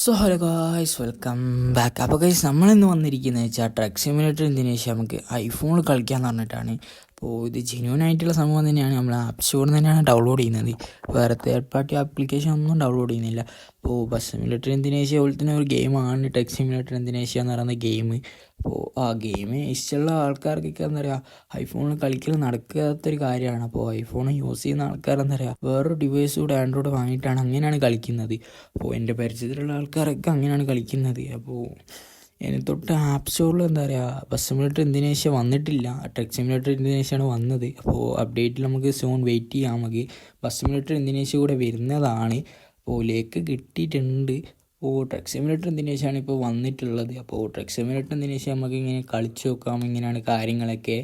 So hello guys, welcome back. അപ്പോൾ guys, നമ്മളിന്ന് വന്നിരിക്കുന്നത് വെച്ചാൽ ട്രക്ക് സിമുലേറ്റർ എന്തിനു ശേഷം നമുക്ക് ഐഫോണിൽ കളിക്കാമെന്ന് പറഞ്ഞിട്ടാണ്. അപ്പോൾ ഇത് ജെന്യൂൻ ആയിട്ടുള്ള സംഭവം തന്നെയാണ്. നമ്മൾ ആപ്പ് സ്റ്റോറിൽ തന്നെയാണ് ഡൗൺലോഡ് ചെയ്യുന്നത്. വേറെ തേർഡ് പാർട്ടി ആപ്ലിക്കേഷൻ ഒന്നും ഡൗൺലോഡ് ചെയ്യുന്നില്ല. അപ്പോൾ ബസ് സിമുലേറ്റർ എന്തിനു ശേഷം അതുപോലെ തന്നെ ഒരു ഗെയിമാണ് ട്രക്ക് സിമുലേറ്റർ എന്തിനു ശേഷം എന്ന് പറയുന്ന ഗെയിം. അപ്പോൾ ആ ഗെയിം ഇഷ്ടമുള്ള ആൾക്കാർക്കൊക്കെ എന്താ പറയുക, ഐഫോണിൽ കളിക്കൽ നടക്കാത്തൊരു കാര്യമാണ്. അപ്പോൾ ഐഫോൺ യൂസ് ചെയ്യുന്ന ആൾക്കാർ എന്താ പറയുക, വേറൊരു ഡിവൈസ് കൂടെ ആൻഡ്രോയിഡ് വാങ്ങിയിട്ടാണ് അങ്ങനെയാണ് കളിക്കുന്നത്. അപ്പോൾ എൻ്റെ പരിചയത്തിലുള്ള ആൾക്കാരൊക്കെ അങ്ങനെയാണ് കളിക്കുന്നത്. അപ്പോൾ ഇനി തൊട്ട് ആപ്പ് സ്റ്റോറിൽ എന്താ പറയുക, ബസ് സിമുലേറ്റർ എന്തിനു ശേഷം വന്നിട്ടില്ല, ട്രക്ക് സിമുലേറ്റർ എന്തിനു ശേഷമാണ് വന്നത്. അപ്പോൾ അപ്ഡേറ്റിൽ നമുക്ക് സോൺ വെയിറ്റ് ചെയ്യാം. നമുക്ക് ബസ് സിമുലേറ്റർ എന്തിനു ശേഷം കൂടെ വരുന്നതാണ്. അപ്പോൾ ലേക്ക് കിട്ടിയിട്ടുണ്ട്. അപ്പോൾ ട്രക്ക് സിമുലേറ്റർ എന്തിനു ശേഷമാണ് ഇപ്പോൾ വന്നിട്ടുള്ളത്. അപ്പോൾ ട്രക്ക് സിമുലേറ്റർ എന്തിനു ശേഷം നമുക്ക് ഇങ്ങനെ കളിച്ച് നോക്കാം, ഇങ്ങനെയാണ് കാര്യങ്ങളൊക്കെ.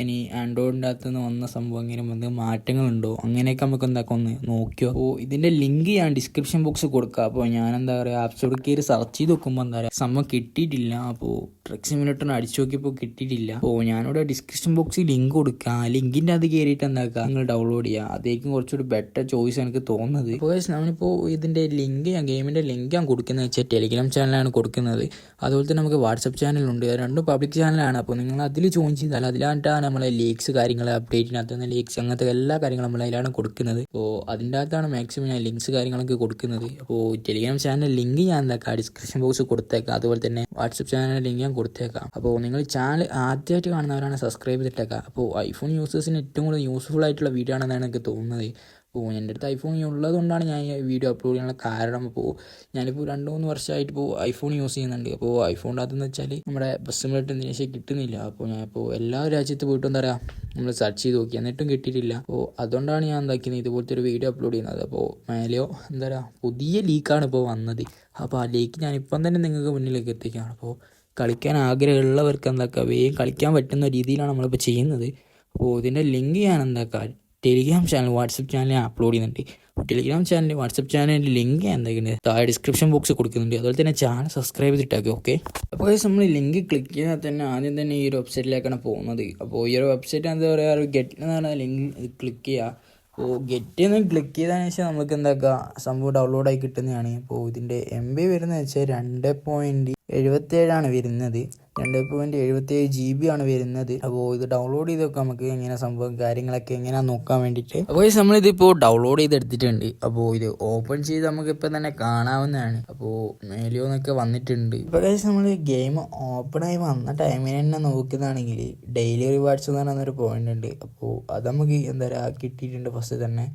ഇനി ആൻഡ്രോയിഡിൻ്റെ അകത്തുനിന്ന് വന്ന സംഭവം ഇങ്ങനെ വന്ന് മാറ്റങ്ങളുണ്ടോ അങ്ങനെയൊക്കെ നമുക്ക് എന്താക്കാം ഒന്ന് നോക്കിയോ. അപ്പോൾ ഇതിൻ്റെ ലിങ്ക് ഞാൻ ഡിസ്ക്രിപ്ഷൻ ബോക്സ് കൊടുക്കാം. അപ്പോൾ ഞാൻ എന്താ പറയുക, ആപ്പ് സ്റ്റോറിൽ കയറി സെർച്ച് ചെയ്ത് നോക്കുമ്പോൾ എന്താ പറയുക, സംഭവം കിട്ടിയിട്ടില്ല. അപ്പോൾ ട്രക്ക് സിമുലേറ്ററിന് അടിച്ചു നോക്കിയപ്പോൾ കിട്ടിയിട്ടില്ല. അപ്പോൾ ഞാനിവിടെ ഡിസ്ക്രിപ്ഷൻ ബോക്സിൽ ലിങ്ക് കൊടുക്കാം. ആ ലിങ്കിൻ്റെ അത് കയറിയിട്ട് എന്താക്കുക, നിങ്ങൾ ഡൗൺലോഡ് ചെയ്യുക. അതേക്കും കുറച്ചുകൂടി ബെറ്റർ ചോയ്സ് എനിക്ക് തോന്നുന്നത്. അപ്പോൾ നമ്മളിപ്പോൾ ഇതിൻ്റെ ലിങ്ക്, ഗെയിമിൻ്റെ ലിങ്ക് ഞാൻ കൊടുക്കുന്നത് വെച്ചാൽ ടെലിഗ്രാം ചാനലാണ് കൊടുക്കുന്നത്. അതുപോലെ തന്നെ നമുക്ക് വാട്സപ്പ് ചാനലുണ്ട്. രണ്ടും പബ്ലിക് ചാനലാണ്. അപ്പോൾ നിങ്ങൾ അതിൽ ജോയിൻ ചെയ്താൽ അതിലായിട്ടാണ് നമ്മളെ ലീക്സ് കാര്യങ്ങൾ, അപ്ഡേറ്റിനകത്ത് നിന്ന് ലീക്സ് അങ്ങനത്തെ എല്ലാ കാര്യങ്ങളും നമ്മൾ അതിലാണ് കൊടുക്കുന്നത്. അപ്പോൾ അതിൻ്റെ അകത്താണ് മാക്സിമം ഞാൻ ലിങ്ക്സ് കാര്യങ്ങളൊക്കെ കൊടുക്കുന്നത്. അപ്പോൾ ടെലിഗ്രാം ചാനൽ ലിങ്ക് ഞാൻ എന്താക്കാം ഡിസ്ക്രിപ്ഷൻ ബോക്സ് കൊടുത്തേക്കാം. അതുപോലെ തന്നെ വാട്സപ്പ് ചാനൽ ലിങ്ക് ഞാൻ കൊടുത്തേക്കാം. അപ്പോൾ നിങ്ങൾ ചാനൽ ആദ്യമായിട്ട് കാണുന്നവരാണ് സബ്സ്ക്രൈബ് ചെയ്തിട്ടേക്കാം. അപ്പോൾ ഐഫോൺ യൂസേഴ്സിന് ഏറ്റവും കൂടുതൽ യൂസ്ഫുൾ ആയിട്ടുള്ള വീഡിയോ ആണെന്നാണ് എനിക്ക് തോന്നുന്നത്. അപ്പോൾ എൻ്റെ അടുത്ത് ഐഫോൺ ഉള്ളതുകൊണ്ടാണ് ഞാൻ ഈ വീഡിയോ അപ്ലോഡ് ചെയ്യാനുള്ള കാരണം. അപ്പോൾ ഞാനിപ്പോൾ 2-3 വർഷമായിട്ട് ഇപ്പോൾ ഐഫോൺ യൂസ് ചെയ്യുന്നുണ്ട്. അപ്പോൾ ഐഫോണിൻ്റെ അകത്തെന്ന് വെച്ചാൽ നമ്മുടെ ബസ് സിമുലേറ്റർ എന്തിനു ശേഷം കിട്ടുന്നില്ല. അപ്പോൾ ഞാനിപ്പോൾ എല്ലാ രാജ്യത്ത് പോയിട്ട് എന്താ പറയുക, നമ്മൾ സെർച്ച് ചെയ്ത് നോക്കി, എന്നിട്ടും കിട്ടിയിട്ടില്ല. അപ്പോൾ അതുകൊണ്ടാണ് ഞാൻ എന്താക്കിയത് ഇതുപോലത്തെ ഒരു വീഡിയോ അപ്ലോഡ് ചെയ്യുന്നത്. അപ്പോൾ മേലെയോ എന്താ പറയുക, പുതിയ ലീക്കാണ് ഇപ്പോൾ വന്നത്. അപ്പോൾ ആ ലീക്ക് ഞാനിപ്പം തന്നെ നിങ്ങൾക്ക് മുന്നിലേക്ക് എത്തിക്കുകയാണ്. അപ്പോൾ കളിക്കാൻ ആഗ്രഹമുള്ളവർക്ക് എന്താക്കുക, വേഗം കളിക്കാൻ പറ്റുന്ന രീതിയിലാണ് നമ്മളിപ്പോൾ ചെയ്യുന്നത്. അപ്പോൾ ഇതിൻ്റെ ലിങ്ക് ഞാൻ എന്താക്കുക Telegram channel, WhatsApp channel upload ചെയ്യുന്നുണ്ട്. ടെലിഗ്രാം ചാനൽ, വാട്സപ്പ് ചാനലിൻ്റെ ലിങ്ക് എന്താക്കുന്നത് താഴെ ഡിസ്ക്രിപ്ഷൻ ബോക്സ് കൊടുക്കുന്നുണ്ട്. അതുപോലെ തന്നെ ചാനൽ സബ്സ്ക്രൈബ് ചെയ്തിട്ടാക്കി. ഓക്കെ, അപ്പോൾ നമ്മൾ ലിങ്ക് ക്ലിക്ക് ചെയ്താൽ തന്നെ ആദ്യം തന്നെ ഈ ഒരു വെബ്സൈറ്റിലേക്കാണ് പോകുന്നത്. അപ്പോൾ ഈ ഒരു വെബ്സൈറ്റ് എന്താ പറയുക, ഒരു ഗെറ്റ് എന്ന് പറഞ്ഞ ലിങ്ക് ക്ലിക്ക് ചെയ്യുക. അപ്പോൾ ഗെറ്റ് എന്ന് ക്ലിക്ക് ചെയ്തതിന് ശേഷം നമുക്ക് എന്താക്കുക, സംഭവം ഡൗൺലോഡായി കിട്ടുന്നതാണ്. അപ്പോൾ ഇതിൻ്റെ MB വരുന്നത് വെച്ചാൽ 2.77 വരുന്നത്. 2.77 GB ആണ് വരുന്നത്. അപ്പോൾ ഇത് ഡൗൺലോഡ് ചെയ്തൊക്കെ നമുക്ക് എങ്ങനെ സംഭവം കാര്യങ്ങളൊക്കെ എങ്ങനെയാണെന്ന് നോക്കാൻ വേണ്ടിയിട്ട്. അപ്പോൾ നമ്മളിതിപ്പോൾ ഡൗൺലോഡ് ചെയ്തെടുത്തിട്ടുണ്ട്. അപ്പോൾ ഇത് ഓപ്പൺ ചെയ്ത് നമുക്കിപ്പോൾ തന്നെ കാണാവുന്നതാണ്. അപ്പോൾ മേലിയോന്നൊക്കെ വന്നിട്ടുണ്ട്. ഇപ്പോൾ നമ്മൾ ഗെയിം ഓപ്പണായി വന്ന ടൈമിന് തന്നെ നോക്കുന്നതാണെങ്കിൽ ഡെയിലി റിവാർഡ്സ് എന്ന് പറയുന്നൊരു പോയിന്റ് ഉണ്ട്. അപ്പോൾ അത് നമുക്ക് എന്താ പറയുക കിട്ടിയിട്ടുണ്ട് ഫസ്റ്റ് തന്നെ.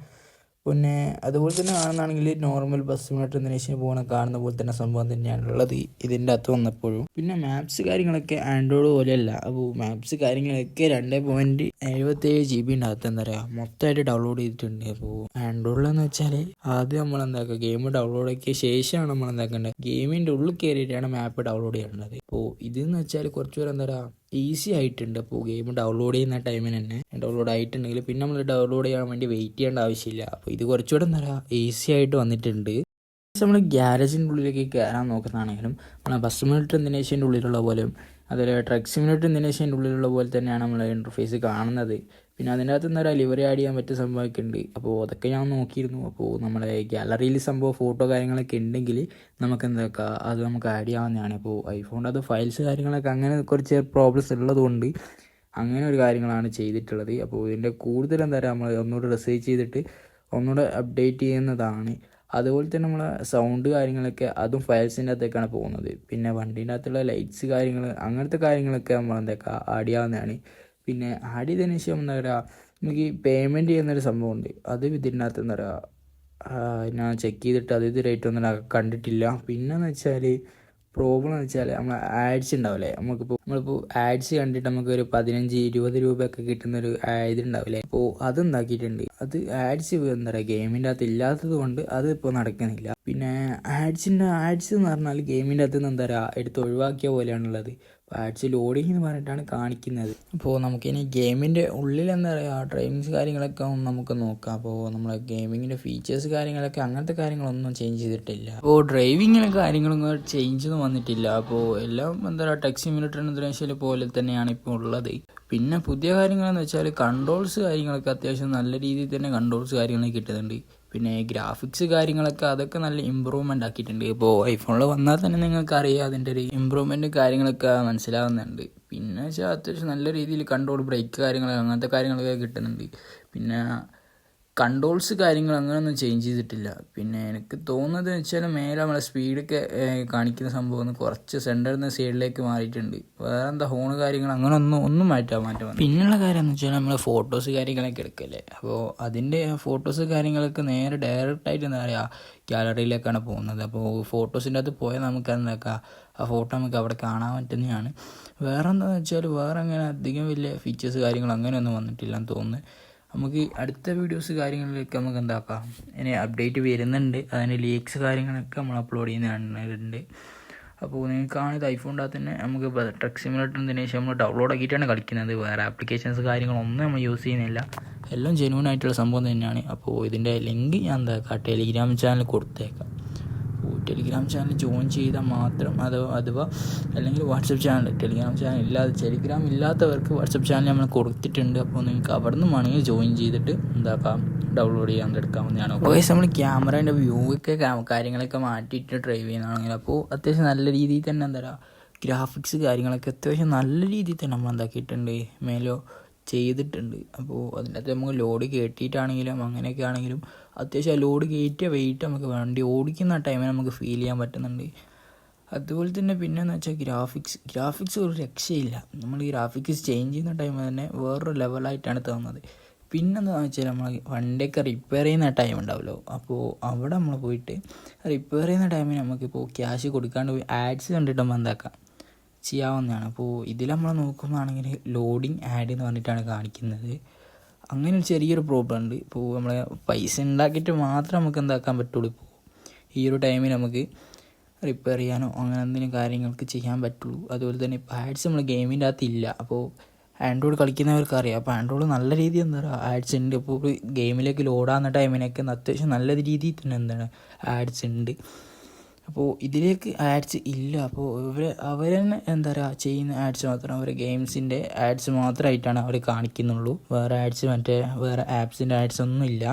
പിന്നെ അതുപോലെ തന്നെ കാണുന്നതാണെങ്കിൽ നോർമൽ ബസ് സിമുലേറ്റർ എന്തിനു പോകുന്ന കാണുന്ന പോലെ തന്നെ സംഭവം തന്നെയാണ് ഉള്ളത് ഇതിൻ്റെ അകത്ത് വന്നപ്പോഴും. പിന്നെ മാപ്സ് കാര്യങ്ങളൊക്കെ ആൻഡ്രോയിഡ് പോലെയല്ല. അപ്പോൾ മാപ്സ് കാര്യങ്ങളൊക്കെ 2.77 GB അകത്ത് എന്താ പറയുക മൊത്തമായിട്ട് ഡൗൺലോഡ് ചെയ്തിട്ടുണ്ട്. അപ്പോൾ ആൻഡ്രോയിഡിലെന്ന് വെച്ചാൽ ആദ്യം നമ്മൾ എന്താക്കുക, ഗെയിം ഡൗൺലോഡ് ആക്കിയ ശേഷമാണ് നമ്മൾ എന്താക്കേണ്ടത്, ഗെയിമിൻ്റെ ഉള്ളിൽ കയറിയിട്ടാണ് മാപ്പ് ഡൗൺലോഡ് ചെയ്യേണ്ടത്. അപ്പോൾ ഇതെന്ന് വെച്ചാൽ കുറച്ചുകൂടെ എന്താ പറയുക ഈസി ആയിട്ടുണ്ട്. അപ്പോൾ ഗെയിം ഡൗൺലോഡ് ചെയ്യുന്ന ടൈമിന് തന്നെ ഡൗൺലോഡ് ആയിട്ടുണ്ടെങ്കിൽ പിന്നെ നമ്മൾ ഡൗൺലോഡ് ചെയ്യാൻ വേണ്ടി വെയിറ്റ് ചെയ്യേണ്ട ആവശ്യമില്ല. അപ്പോൾ ഇത് കുറച്ചുകൂടെ എന്താ പറയുക ഈസി ആയിട്ട് വന്നിട്ടുണ്ട്. നമ്മൾ ഗ്യാരേജിൻ്റെ ഉള്ളിലേക്ക് കയറാൻ നോക്കുന്നതാണെങ്കിലും നമ്മൾ ബസ് സിമുലേറ്റർ എന്തിനേഷ്യൻ്റെ ഉള്ളിലുള്ള പോലെയും അതുപോലെ ട്രക്ക് സിമുലേറ്റർ എന്തിനേഷ്യൻ്റെ ഉള്ളിലുള്ള പോലെ തന്നെയാണ് നമ്മൾ ഇൻ്റർഫേസ് കാണുന്നത്. പിന്നെ അതിൻ്റെ അകത്ത് എന്താ പറയുക ലിവറി ആഡ് ചെയ്യാൻ പറ്റിയ സംഭവമൊക്കെ ഉണ്ട്. അപ്പോൾ അതൊക്കെ ഞാൻ നോക്കിയിരുന്നു. അപ്പോൾ നമ്മുടെ ഗാലറിയിൽ സംഭവം ഫോട്ടോ കാര്യങ്ങളൊക്കെ ഉണ്ടെങ്കിൽ നമുക്ക് എന്താക്കുക അത് നമുക്ക് ആഡ് ചെയ്യാവുന്നതാണ്. അപ്പോൾ ഐഫോണിൻ്റെ അത് ഫയൽസ് കാര്യങ്ങളൊക്കെ അങ്ങനെ കുറച്ച് പ്രോബ്ലംസ് ഉള്ളതുകൊണ്ട് അങ്ങനെ ഒരു കാര്യങ്ങളാണ് ചെയ്തിട്ടുള്ളത്. അപ്പോൾ ഇതിൻ്റെ കൂടുതൽ എന്താ പറയുക നമ്മൾ ഒന്നുകൂടെ റിസർച്ച് ചെയ്തിട്ട് ഒന്നുകൂടെ അപ്ഡേറ്റ് ചെയ്യുന്നതാണ്. അതുപോലെ തന്നെ നമ്മളെ സൗണ്ട് കാര്യങ്ങളൊക്കെ അതും ഫയൽസിൻ്റെ അകത്തേക്കാണ് പോകുന്നത്. പിന്നെ വണ്ടീൻ്റെ അകത്തുള്ള ലൈറ്റ്സ് കാര്യങ്ങൾ അങ്ങനത്തെ കാര്യങ്ങളൊക്കെ നമ്മൾ എന്തൊക്കെ ആഡ് ചെയ്യാവുന്നതാണ്. പിന്നെ ആഡ് ചെയ്തതിന് ശേഷം എന്താ പറയുക നമുക്ക് ഈ പേയ്മെൻറ്റ് ചെയ്യുന്നൊരു സംഭവമുണ്ട്. അത് ഇതിൻ്റെ അകത്ത് എന്താ പറയുക ഞാൻ ചെക്ക് ചെയ്തിട്ട് അത് ഇതുവരെയായിട്ട് ഒന്നും കണ്ടിട്ടില്ല. പിന്നെന്ന് വെച്ചാൽ പ്രോബ്ലം എന്ന് വെച്ചാൽ നമ്മൾ ആഡ്സ് ഉണ്ടാവില്ലേ, നമ്മളിപ്പോൾ ആഡ്സ് കണ്ടിട്ട് നമുക്ക് ഒരു 15-20 രൂപയൊക്കെ കിട്ടുന്നൊരു ഇതുണ്ടാവില്ലേ, അപ്പോൾ അതുണ്ടാക്കിയിട്ടുണ്ട്. അത് ആഡ്സ് എന്താ പറയുക ഗെയിമിൻ്റെ അകത്ത് ഇല്ലാത്തത് കൊണ്ട് അത് ഇപ്പോൾ നടക്കുന്നില്ല. പിന്നെ ആഡ്സ് എന്ന് പറഞ്ഞാൽ ഗെയിമിൻ്റെ അകത്ത് നിന്ന് എന്താ പറയുക എടുത്ത് ഒഴിവാക്കിയ പോലെയാണുള്ളത്. ആഡ്സ് ലോഡിങ് എന്ന് പറഞ്ഞിട്ടാണ് കാണിക്കുന്നത്. അപ്പോൾ നമുക്കിനി ഗെയിമിൻ്റെ ഉള്ളിൽ എന്താ പറയുക ഡ്രൈവിങ്സ് കാര്യങ്ങളൊക്കെ നമുക്ക് നോക്കാം. അപ്പോൾ നമ്മളെ ഗെയിമിങ്ങിൻ്റെ ഫീച്ചേഴ്സ് കാര്യങ്ങളൊക്കെ അങ്ങനത്തെ കാര്യങ്ങളൊന്നും ചേഞ്ച് ചെയ്തിട്ടില്ല. അപ്പോൾ ഡ്രൈവിങ്ങിലെ കാര്യങ്ങളൊന്നും ചേഞ്ച് ഒന്നും വന്നിട്ടില്ല. അപ്പോൾ എല്ലാം എന്താ പറയുക ട്രക്ക് സിമുലേറ്റർ എന്തിനേഷ്യൽ പോലെ തന്നെയാണ് ഇപ്പോൾ ഉള്ളത്. പിന്നെ പുതിയ കാര്യങ്ങളെന്ന് വെച്ചാൽ കൺട്രോൾസ് കാര്യങ്ങളൊക്കെ അത്യാവശ്യം നല്ല രീതിയിൽ തന്നെ കൺട്രോൾസ് കാര്യങ്ങളൊക്കെ കിട്ടുന്നുണ്ട്. പിന്നെ ഗ്രാഫിക്സ് കാര്യങ്ങളൊക്കെ അതൊക്കെ നല്ല ഇമ്പ്രൂവ്മെൻ്റ് ആക്കിയിട്ടുണ്ട്. ഇപ്പോൾ ഐഫോണിൽ വന്നാൽ തന്നെ നിങ്ങൾക്കറിയാം അതിൻ്റെ ഒരു ഇമ്പ്രൂവ്മെൻറ്റ് കാര്യങ്ങളൊക്കെ മനസ്സിലാവുന്നുണ്ട്. പിന്നെ വെച്ചാൽ അത്യാവശ്യം നല്ല രീതിയിൽ കൺട്രോൾ, ബ്രേക്ക് കാര്യങ്ങൾ അങ്ങനത്തെ കാര്യങ്ങളൊക്കെ കിട്ടുന്നുണ്ട്. പിന്നെ കൺട്രോൾസ് കാര്യങ്ങൾ അങ്ങനെയൊന്നും ചേഞ്ച് ചെയ്തിട്ടില്ല. പിന്നെ എനിക്ക് തോന്നുന്നത് വെച്ചാൽ മേലെ നമ്മളെ സ്പീഡൊക്കെ കാണിക്കുന്ന സംഭവം ഒന്ന് കുറച്ച് സെൻറ്ററിൽ നിന്ന് സൈഡിലേക്ക് മാറിയിട്ടുണ്ട്. വേറെ എന്താ ഹോണ് കാര്യങ്ങൾ അങ്ങനെ ഒന്നും മാറ്റാൻ. പിന്നെയുള്ള കാര്യം എന്ന് വെച്ചാൽ നമ്മൾ ഫോട്ടോസ് കാര്യങ്ങളൊക്കെ എടുക്കല്ലേ, അപ്പോൾ അതിൻ്റെ ഫോട്ടോസ് കാര്യങ്ങളൊക്കെ നേരെ ഡയറക്റ്റായിട്ട് എന്താ പറയുക ഗാലറിയിലേക്കാണ് പോകുന്നത്. അപ്പോൾ ഫോട്ടോസിൻ്റെ അകത്ത് പോയാൽ നമുക്ക് എന്താക്കാം, ആ ഫോട്ടോ നമുക്ക് അവിടെ കാണാൻ പറ്റുന്നതാണ്. വേറെ എന്താണെന്ന് വെച്ചാൽ വേറെ അങ്ങനെ അധികം വലിയ ഫീച്ചേഴ്സ് കാര്യങ്ങൾ അങ്ങനെയൊന്നും വന്നിട്ടില്ലെന്ന് തോന്നുന്നു. നമുക്ക് അടുത്ത വീഡിയോസ് കാര്യങ്ങളിലേക്ക് നമുക്ക് എന്താക്കാം, ഇനി അപ്ഡേറ്റ് വരുന്നുണ്ട്. അതിന് ലീക്സ് കാര്യങ്ങളൊക്കെ നമ്മൾ അപ്ലോഡ് ചെയ്യുന്നുണ്ട്. അപ്പോൾ നിങ്ങൾക്കാണിത് ഐഫോണിൻ്റെ അകത്ത് തന്നെ നമുക്ക് ട്രക്ക് സിമുലേറ്റർ ശേഷം നമ്മൾ ഡൗൺലോഡ് ആക്കിയിട്ടാണ് കളിക്കുന്നത്. വേറെ ആപ്ലിക്കേഷൻസ് കാര്യങ്ങളൊന്നും നമ്മൾ യൂസ് ചെയ്യുന്നില്ല. എല്ലാം ജെന്യൂൻ ആയിട്ടുള്ള സംഭവം തന്നെയാണ്. അപ്പോൾ ഇതിൻ്റെ ലിങ്ക് ഞാൻ എന്താക്കാം ടെലിഗ്രാം ചാനൽ കൊടുത്തേക്കാം. ടെലിഗ്രാം ചാനൽ ജോയിൻ ചെയ്താൽ മാത്രം അഥവാ അല്ലെങ്കിൽ വാട്സപ്പ് ചാനൽ, ടെലിഗ്രാം ഇല്ലാത്തവർക്ക് വാട്സപ്പ് ചാനൽ നമ്മൾ കൊടുത്തിട്ടുണ്ട്. അപ്പോൾ നിങ്ങൾക്ക് അവിടെ നിന്ന് വേണമെങ്കിൽ ജോയിൻ ചെയ്തിട്ട് എന്താക്കാം ഡൗൺലോഡ് ചെയ്യാൻ എടുക്കാവുന്നതാണ്. അപ്പോൾ നമ്മൾ ക്യാമറേൻ്റെ വ്യൂവൊക്കെ കാര്യങ്ങളൊക്കെ മാറ്റിയിട്ട് ഡ്രൈവ് ചെയ്യുന്നതാണെങ്കിൽ അപ്പോൾ അത്യാവശ്യം നല്ല രീതിയിൽ തന്നെ എന്താ പറയുക ഗ്രാഫിക്സ് കാര്യങ്ങളൊക്കെ അത്യാവശ്യം നല്ല രീതിയിൽ തന്നെ നമ്മൾ എന്താക്കിയിട്ടുണ്ട്, മേലോ ചെയ്തിട്ടുണ്ട്. അപ്പോൾ അതിൻ്റെ അകത്ത് നമുക്ക് ലോഡ് കയറ്റിയിട്ടാണെങ്കിലും അങ്ങനെയൊക്കെ ആണെങ്കിലും അത്യാവശ്യം ആ ലോഡ് കയറ്റിയ വെയിറ്റ് നമുക്ക് വണ്ടി ഓടിക്കുന്ന ടൈമിൽ നമുക്ക് ഫീൽ ചെയ്യാൻ പറ്റുന്നുണ്ട്. അതുപോലെ തന്നെ പിന്നെയെന്ന് വെച്ചാൽ ഗ്രാഫിക്സ് ഒരു രക്ഷയില്ല. നമ്മൾ ഈ ഗ്രാഫിക്സ് ചേഞ്ച് ചെയ്യുന്ന ടൈമിൽ തന്നെ വേറൊരു ലെവലായിട്ടാണ് തോന്നുന്നത്. പിന്നെന്താണെന്ന് വെച്ചാൽ നമ്മൾ വണ്ടിയൊക്കെ റിപ്പയർ ചെയ്യുന്ന ടൈം ഉണ്ടാവുമല്ലോ, അപ്പോൾ അവിടെ നമ്മൾ പോയിട്ട് റിപ്പയർ ചെയ്യുന്ന ടൈമിൽ നമുക്കിപ്പോൾ ക്യാഷ് കൊടുക്കാണ്ട് പോയി ആഡ്സ് കണ്ടിട്ട് നമ്മൾ എന്താക്കാം ചെയ്യാവുന്നതാണ്. അപ്പോൾ ഇതിൽ നമ്മൾ നോക്കുന്നതാണെങ്കിൽ ലോഡിങ് ആഡ് എന്ന് പറഞ്ഞിട്ടാണ് കാണിക്കുന്നത്. അങ്ങനെ ഒരു ചെറിയൊരു പ്രോബ്ലം ഉണ്ട്. ഇപ്പോൾ നമ്മൾ പൈസ ഉണ്ടാക്കിയിട്ട് മാത്രം നമുക്ക് എന്താക്കാൻ പറ്റുള്ളൂ. ഇപ്പോൾ ഈ ഒരു ടൈമിൽ നമുക്ക് റിപ്പയർ ചെയ്യാനോ അങ്ങനെ എന്തെങ്കിലും കാര്യങ്ങൾക്ക് ചെയ്യാൻ പറ്റുള്ളൂ. അതുപോലെ തന്നെ ഇപ്പോൾ ആഡ്സ് നമ്മൾ ഗെയിമിൻ്റെ അകത്ത് ഇല്ല. അപ്പോൾ ആൻഡ്രോയിഡ് കളിക്കുന്നവർക്ക് അറിയാം. അപ്പോൾ ആൻഡ്രോയിഡ് നല്ല രീതിയിൽ എന്താ പറയുക ആഡ്സ് ഉണ്ട്. ഇപ്പോൾ ഗെയിമിലേക്ക് ലോഡാകുന്ന ടൈമിനൊക്കെ അത്യാവശ്യം നല്ല രീതിയിൽ തന്നെ എന്താണ് ആഡ്സ് ഉണ്ട്. അപ്പോൾ ഇതിലേക്ക് ആഡ്സ് ഇല്ല. അപ്പോൾ അവർ തന്നെ എന്താ പറയുക ചെയ്യുന്ന ആഡ്സ് മാത്രം അവരെ ഗെയിംസിൻ്റെ ആഡ്സ് മാത്രമായിട്ടാണ് അവർ കാണിക്കുന്നുള്ളൂ. വേറെ ആഡ്സ് വേറെ ആപ്സിൻ്റെ ആഡ്സ് ഒന്നും ഇല്ല.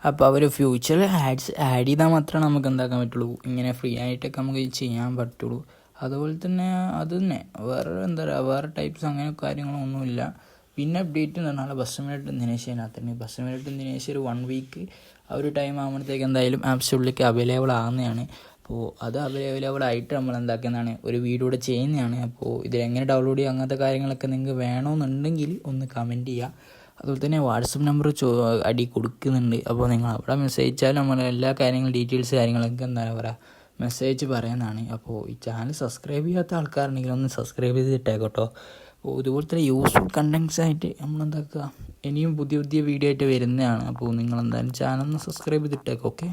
അപ്പോൾ അവർ ഫ്യൂച്ചറിൽ ആഡ്സ് ആഡ് ചെയ്താൽ മാത്രമേ നമുക്ക് എന്താക്കാൻ പറ്റുള്ളൂ, ഇങ്ങനെ ഫ്രീ ആയിട്ടൊക്കെ നമുക്ക് ചെയ്യാൻ പറ്റുള്ളൂ. അതുപോലെ തന്നെ അത് തന്നെ വേറെ എന്താ പറയുക വേറെ ടൈപ്സ് അങ്ങനെ കാര്യങ്ങളൊന്നുമില്ല. പിന്നെ അപ്ഡേറ്റ് എന്ന് പറഞ്ഞാൽ ബസ് മിനിറ്റ് ദിനേശിനകത്തുണ്ട്. ബസ് മിനിറ്റ് ദിനേശ് ഒരു 1 വീക്ക് ആ ഒരു ടൈം ആകുമ്പോഴത്തേക്ക് എന്തായാലും ആപ്സുകളിലേക്ക് അവൈലബിൾ ആകുന്നതാണ്. അപ്പോൾ അത് അവൈലബിൾ ആയിട്ട് നമ്മൾ എന്താക്കുന്നതാണ് ഒരു വീഡിയോ കൂടെ ചെയ്യുന്നതാണ്. അപ്പോൾ ഇതിലെങ്ങനെ ഡൗൺലോഡ് ചെയ്യുക അങ്ങനത്തെ കാര്യങ്ങളൊക്കെ നിങ്ങൾക്ക് വേണമെന്നുണ്ടെങ്കിൽ ഒന്ന് കമൻറ്റ് ചെയ്യുക. അതുപോലെ തന്നെ വാട്സപ്പ് നമ്പർ അടി കൊടുക്കുന്നുണ്ട്. അപ്പോൾ നിങ്ങൾ അവിടെ മെസ്സേജ് അയച്ചാൽ നമ്മൾ എല്ലാ കാര്യങ്ങളും ഡീറ്റെയിൽസ് കാര്യങ്ങളൊക്കെ എന്താ പറയുക മെസ്സേജ് പറയുന്നതാണ്. അപ്പോൾ ഈ ചാനൽ സബ്സ്ക്രൈബ് ചെയ്യാത്ത ആൾക്കാരുണ്ടെങ്കിൽ ഒന്ന് സബ്സ്ക്രൈബ് ചെയ്തിട്ടേക്കോട്ടോ. അപ്പോൾ ഇതുപോലത്തെ യൂസ്ഫുൾ കണ്ടൻസ് ആയിട്ട് നമ്മളെന്താക്കുക ഇനിയും പുതിയ വീഡിയോ ആയിട്ട് വരുന്നതാണ്. അപ്പോൾ നിങ്ങളെന്തായാലും ചാനൽ ഒന്ന് സബ്സ്ക്രൈബ് ചെയ്തിട്ടേക്കോ. ഓക്കെ.